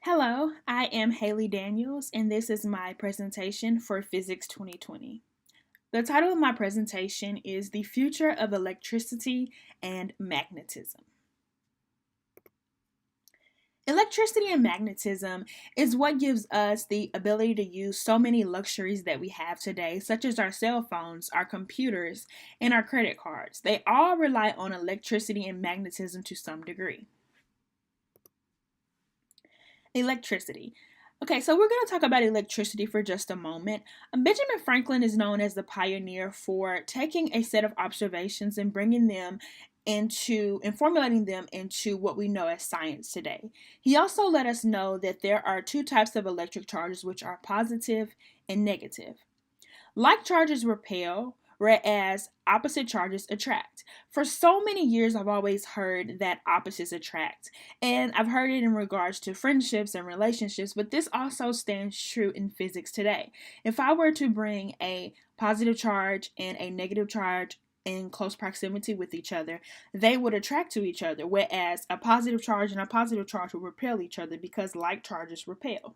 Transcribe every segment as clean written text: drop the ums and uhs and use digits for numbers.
Hello, I am Haley Daniels, and this is my presentation for Physics 2020. The title of my presentation is The Future of Electricity and Magnetism. Electricity and magnetism is what gives us the ability to use so many luxuries that we have today, such as our cell phones, our computers, and our credit cards. They all rely on electricity and magnetism to some degree. Electricity. Okay, so we're going to talk about electricity for just a moment. Benjamin Franklin is known as the pioneer for taking a set of observations and bringing them into and formulating them into what we know as science today. He also let us know that there are two types of electric charges, which are positive and negative. Like charges repel, whereas opposite charges attract. For so many years, I've always heard that opposites attract, and I've heard it in regards to friendships and relationships, but this also stands true in physics today. If I were to bring a positive charge and a negative charge in close proximity with each other, they would attract to each other, whereas a positive charge and a positive charge would repel each other because like charges repel.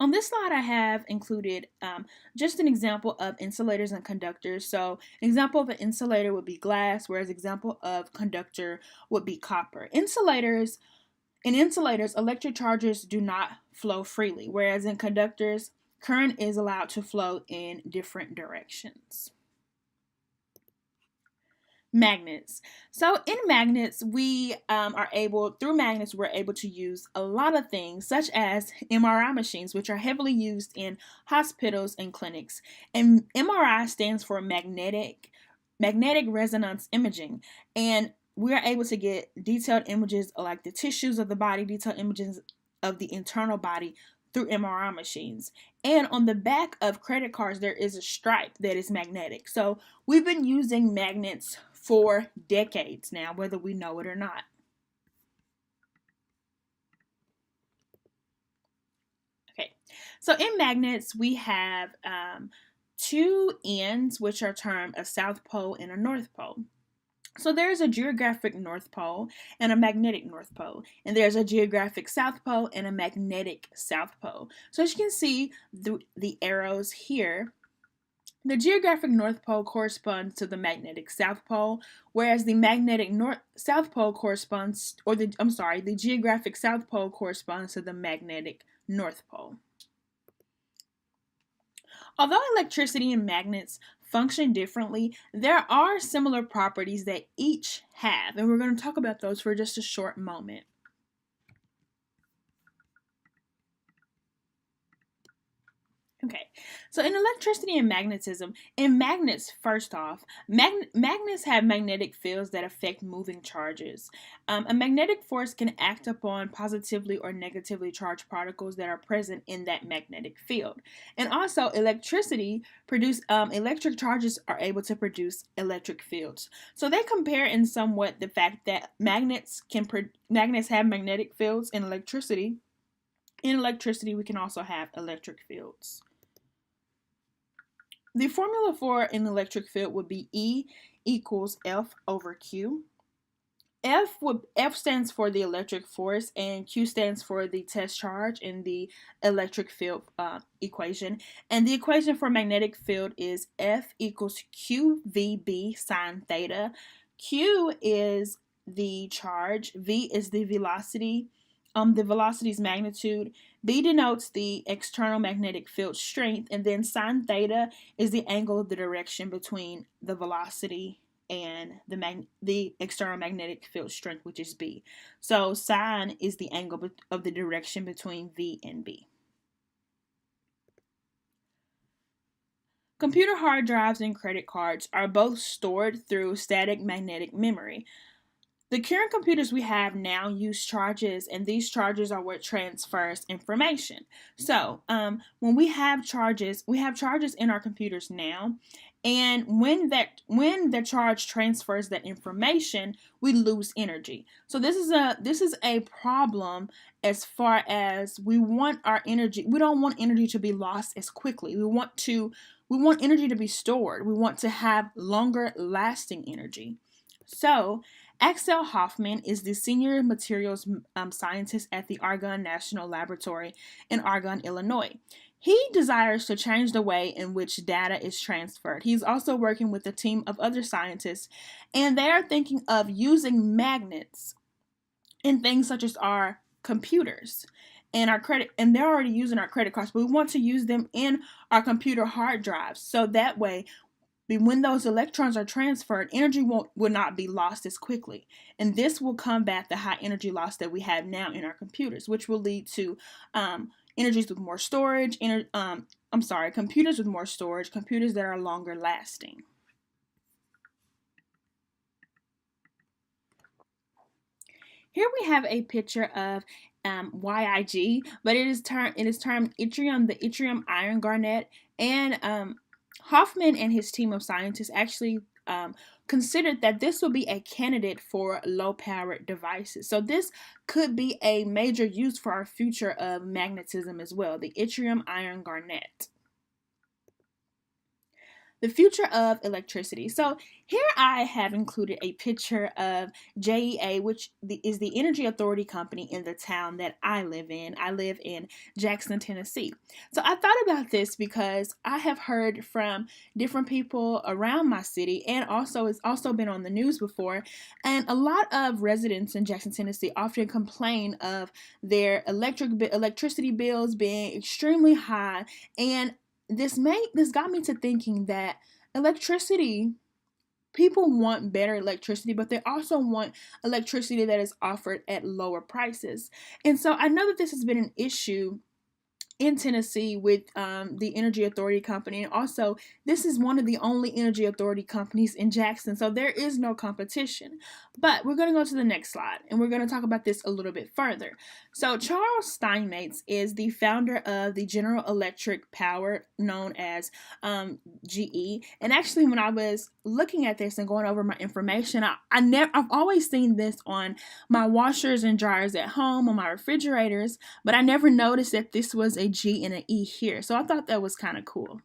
On this slide, I have included just an example of insulators and conductors. So an example of an insulator would be glass, whereas example of conductor would be copper. In insulators, electric charges do not flow freely, whereas in conductors, current is allowed to flow in different directions. Magnets. So in magnets, through magnets, we're able to use a lot of things, such as MRI machines, which are heavily used in hospitals and clinics. And MRI stands for magnetic resonance imaging. And we're able to get detailed images of like the tissues of the body, detailed images of the internal body through MRI machines. And on the back of credit cards, there is a stripe that is magnetic. So we've been using magnets for decades now, whether we know it or not. Okay, so in magnets, we have two ends, which are termed a south pole and a north pole. So there's a geographic north pole and a magnetic north pole, and there's a geographic south pole and a magnetic south pole. So as you can see the arrows here, the geographic north pole corresponds to the magnetic south pole, whereas the magnetic south pole corresponds, the geographic south pole corresponds to the magnetic north pole. Although electricity and magnets function differently, there are similar properties that each have, and we're going to talk about those for just a short moment. Okay, so in electricity and magnetism, in magnets, first off, magnets have magnetic fields that affect moving charges. A magnetic force can act upon positively or negatively charged particles that are present in that magnetic field. And also, electric charges are able to produce electric fields. So they compare in somewhat the fact that magnets have magnetic fields in electricity. In electricity, we can also have electric fields. The formula for an electric field would be E equals F over Q. F stands for the electric force, and Q stands for the test charge in the electric field equation. And the equation for magnetic field is F equals QVB sine theta. Q is the charge, V is the velocity, the velocity's magnitude. B denotes the external magnetic field strength, and then sine theta is the angle of the direction between the velocity and the external magnetic field strength, which is B. So sine is the angle of the direction between V and B. Computer hard drives and credit cards are both stored through static magnetic memory. The current computers we have now use charges, and these charges are what transfers information. So when we have charges in our computers now, and when the charge transfers that information, we lose energy. So this is a problem as far as we want our energy. We don't want energy to be lost as quickly. We want energy to be stored. We want to have longer lasting energy. So Axel Hoffman is the senior materials scientist at the Argonne National Laboratory in Argonne, Illinois. He desires to change the way in which data is transferred. He's also working with a team of other scientists, and they are thinking of using magnets in things such as our computers and our credit, and they're already using our credit cards, but we want to use them in our computer hard drives, so that way when those electrons are transferred, energy will not be lost as quickly. And this will combat the high energy loss that we have now in our computers, which will lead to computers with more storage, computers that are longer lasting. Here we have a picture of YIG, but it is termed yttrium, the yttrium iron garnet, and Hoffman and his team of scientists actually considered that this will be a candidate for low-powered devices. So this could be a major use for our future of magnetism as well, the yttrium iron garnet. The future of electricity. So here I have included a picture of JEA, which is the energy authority company in the town that I live in. I live in Jackson, Tennessee. So I thought about this because I have heard from different people around my city, and also it's also been on the news before, and a lot of residents in Jackson, Tennessee often complain of their electricity bills being extremely high, and this got me to thinking that people want better electricity, but they also want electricity that is offered at lower prices. And so I know that this has been an issue in Tennessee with the Energy Authority Company, and also this is one of the only Energy Authority companies in Jackson, so there is no competition. But we're going to go to the next slide, and we're going to talk about this a little bit further. So Charles Steinmetz is the founder of the General Electric Power, known as GE. And actually, when I was looking at this and going over my information, I've always seen this on my washers and dryers at home, on my refrigerators, but I never noticed that this was a G and an E here. So I thought that was kind of cool.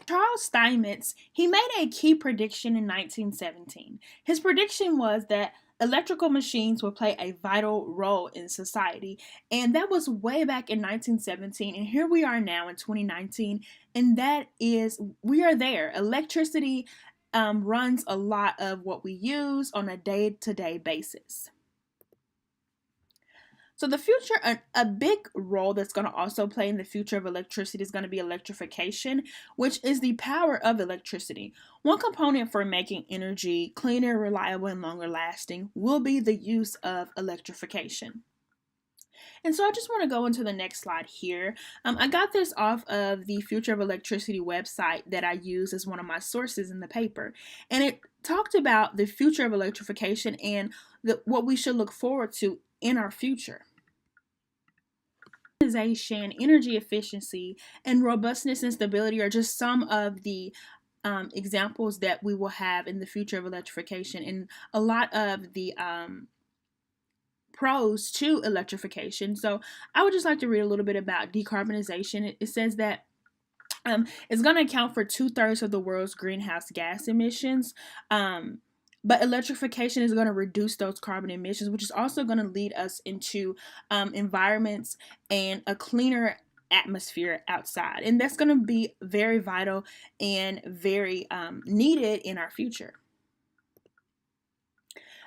Charles Steinmetz, he made a key prediction in 1917. His prediction was that electrical machines will play a vital role in society, and that was way back in 1917, and here we are now in 2019, and we are there. Electricity runs a lot of what we use on a day-to-day basis. So the future, a big role that's going to also play in the future of electricity is going to be electrification, which is the power of electricity. One component for making energy cleaner, reliable, and longer lasting will be the use of electrification. And so I just want to go into the next slide here. I got this off of the Future of Electricity website that I use as one of my sources in the paper. And it talked about the future of electrification and what we should look forward to in our future. Energy efficiency, and robustness and stability are just some of the examples that we will have in the future of electrification, and a lot of the pros to electrification. So I would just like to read a little bit about decarbonization. It says that it's going to account for 2/3 of the world's greenhouse gas emissions. But electrification is going to reduce those carbon emissions, which is also going to lead us into environments and a cleaner atmosphere outside. And that's going to be very vital and very needed in our future.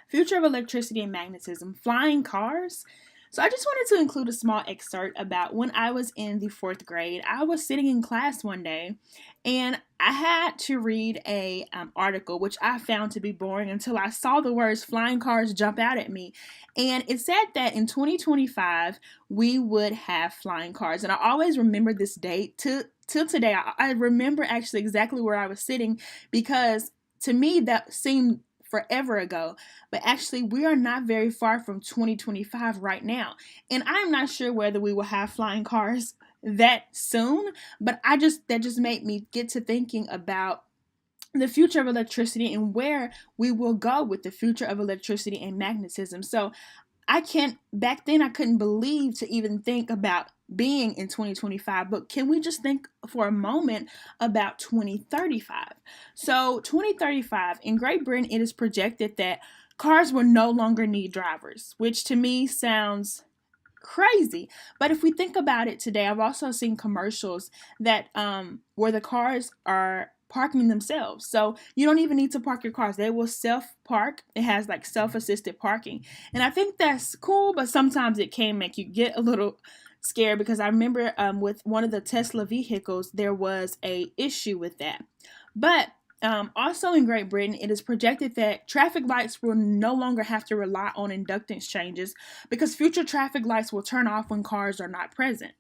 Future of electricity and magnetism, flying cars. So I just wanted to include a small excerpt about when I was in the 4th grade. I was sitting in class one day, and I had to read a article, which I found to be boring until I saw the words flying cars jump out at me. And it said that in 2025, we would have flying cars. And I always remember this date till today. I remember actually exactly where I was sitting, because to me that seemed forever ago, but actually we are not very far from 2025 right now, and I'm not sure whether we will have flying cars that soon, but that just made me get to thinking about the future of electricity and where we will go with the future of electricity and magnetism. So back then I couldn't believe to even think about being in 2025, but can we just think for a moment about 2035? So 2035, in Great Britain, it is projected that cars will no longer need drivers, which to me sounds crazy. But if we think about it today, I've also seen commercials that where the cars are parking themselves. So you don't even need to park your cars. They will self park. It has like self-assisted parking. And I think that's cool, but sometimes it can make you get a little scared because I remember with one of the Tesla vehicles there was a issue with that. But also in Great Britain, it is projected that traffic lights will no longer have to rely on inductance changes because future traffic lights will turn off when cars are not present.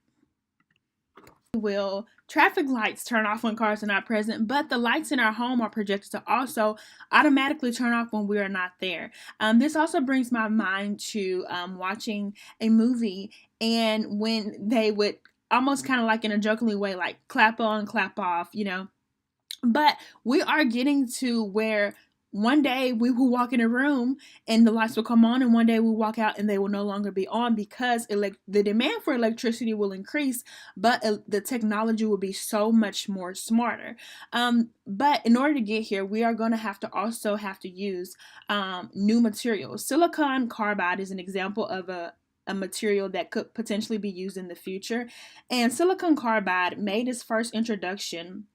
Will traffic lights turn off when cars are not present, but the lights in our home are projected to also automatically turn off when we are not there. This also brings my mind to watching a movie, and when they would almost kind of like in a jokingly way, like clap on, clap off, you know. But we are getting to where one day we will walk in a room and the lights will come on, and one day we'll walk out and they will no longer be on because the demand for electricity will increase, but the technology will be so much more smarter. But in order to get here, we are going to have to use new materials. Silicon carbide is an example of a material that could potentially be used in the future. And silicon carbide made its first introduction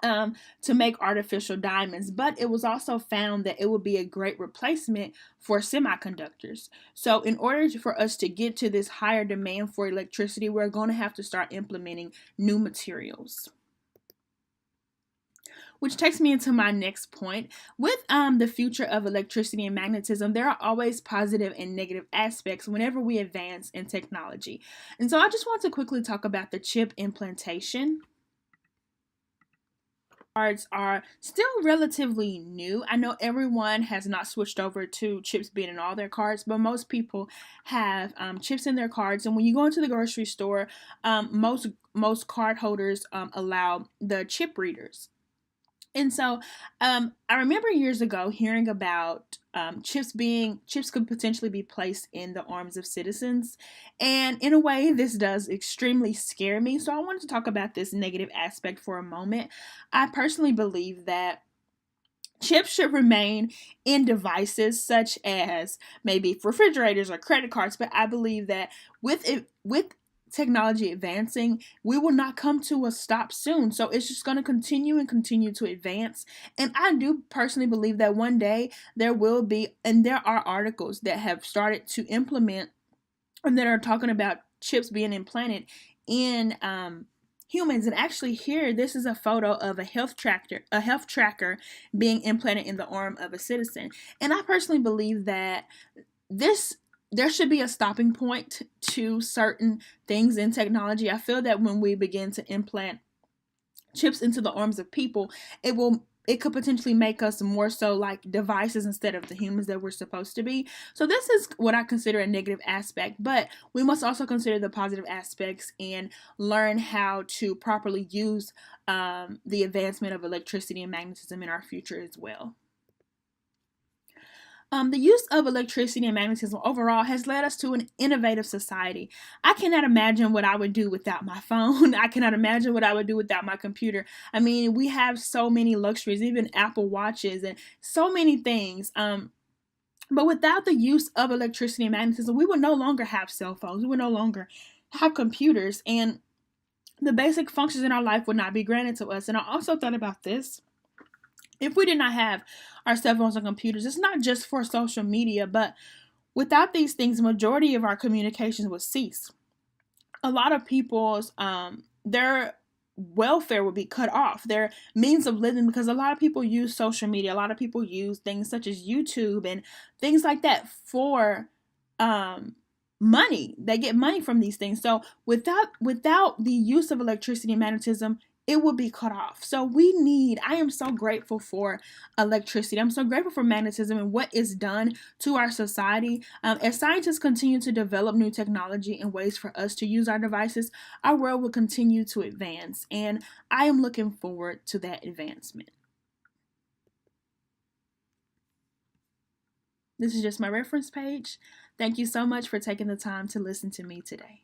to make artificial diamonds, but it was also found that it would be a great replacement for semiconductors. So in order for us to get to this higher demand for electricity, we're going to have to start implementing new materials. Which takes me into my next point. With the future of electricity and magnetism, there are always positive and negative aspects whenever we advance in technology. And so I just want to quickly talk about the chip implantation. Cards are still relatively new. I know everyone has not switched over to chips being in all their cards, but most people have chips in their cards. And when you go into the grocery store, most card holders allow the chip readers. And so I remember years ago hearing about chips could potentially be placed in the arms of citizens. And in a way, this does extremely scare me. So I wanted to talk about this negative aspect for a moment. I personally believe that chips should remain in devices such as maybe refrigerators or credit cards, but I believe that with technology advancing, we will not come to a stop soon. So it's just going to continue to advance. And I do personally believe that one day there will be, and there are articles that have started to implement and that are talking about chips being implanted in humans. And actually here, this is a photo of a health tracker being implanted in the arm of a citizen. And I personally believe that there should be a stopping point to certain things in technology. I feel that when we begin to implant chips into the arms of people, it could potentially make us more so like devices instead of the humans that we're supposed to be. So this is what I consider a negative aspect, but we must also consider the positive aspects and learn how to properly use the advancement of electricity and magnetism in our future as well. The use of electricity and magnetism overall has led us to an innovative society. I cannot imagine what I would do without my phone. I cannot imagine what I would do without my computer. I mean, we have so many luxuries, even Apple Watches and so many things. But without the use of electricity and magnetism, we would no longer have cell phones. We would no longer have computers, and the basic functions in our life would not be granted to us. And I also thought about this. If we did not have our cell phones and computers, it's not just for social media, but without these things, the majority of our communications would cease. A lot of people's their welfare would be cut off, their means of living, because a lot of people use social media. A lot of people use things such as YouTube and things like that for money. They get money from these things. So without the use of electricity and magnetism, it will be cut off. So I am so grateful for electricity. I'm so grateful for magnetism and what it's done to our society. As scientists continue to develop new technology and ways for us to use our devices, our world will continue to advance. And I am looking forward to that advancement. This is just my reference page. Thank you so much for taking the time to listen to me today.